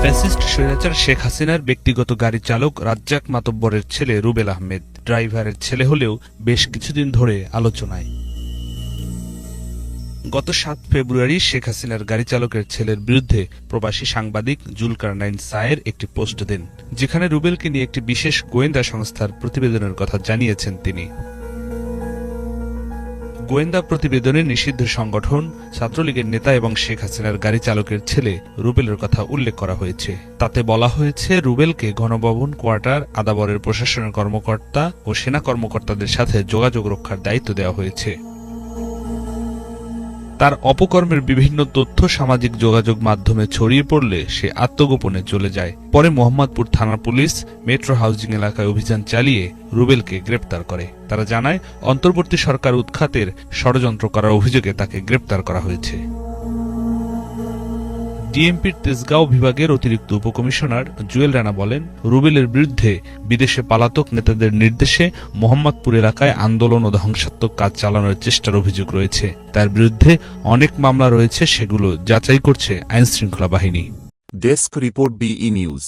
Fascist স্বৈরাচার শেখ হাসিনার ব্যক্তিগত গাড়ি চালক রাজ্জাক মাতব্বরের ছেলে রুবেল আহমেদ ড্রাইভারের ছেলে হলেও বেশ কিছুদিন ধরে আলোচনায়। গত ৭ ফেব্রুয়ারি শেখ হাসিনার গাড়ি চালকের ছেলের বিরুদ্ধে প্রবাসী সাংবাদিক জুলকারনাইন সায়ের একটি পোস্ট দেন, যেখানে রুবেলকে নিয়ে একটি বিশেষ গোয়েন্দা সংস্থার প্রতিবেদনের কথা জানিয়েছেন তিনি। গোয়েন্দা প্রতিবেদনে নিষিদ্ধ সংগঠন ছাত্রলীগের নেতা এবং শেখ হাসিনার গাড়ি চালকের ছেলে রুবেলের কথা উল্লেখ করা হয়েছে। তাতে বলা হয়েছে, রুবেলকে গণভবন, কোয়ার্টার, আদাবরের প্রশাসনের কর্মকর্তা ও সেনা কর্মকর্তাদের সাথে যোগাযোগ রক্ষার দায়িত্ব দেওয়া হয়েছে। তার অপকর্মের বিভিন্ন তথ্য সামাজিক যোগাযোগ মাধ্যমে ছড়িয়ে পড়লে সে আত্মগোপনে চলে যায়। পরে মোহাম্মদপুর থানা পুলিশ মেট্রো হাউজিং এলাকায় অভিযান চালিয়ে রুবেলকে গ্রেপ্তার করে। তারা জানায়, অন্তর্বর্তী সরকার উৎখাতের ষড়যন্ত্র করার অভিযোগে তাকে গ্রেপ্তার করা হয়েছে। ডিএমপির তেজগাঁও বিভাগের অতিরিক্ত উপকমিশনার জুয়েল রানা বলেন, রুবেলের বিরুদ্ধে বিদেশে পলাতক নেতাদের নির্দেশে মোহাম্মদপুর এলাকায় আন্দোলন ও ধ্বংসাত্মক কাজ চালানোর চেষ্টার অভিযোগ রয়েছে। তার বিরুদ্ধে অনেক মামলা রয়েছে, সেগুলো যাচাই করছে আইনশৃঙ্খলা বাহিনী। Desk report, BE news.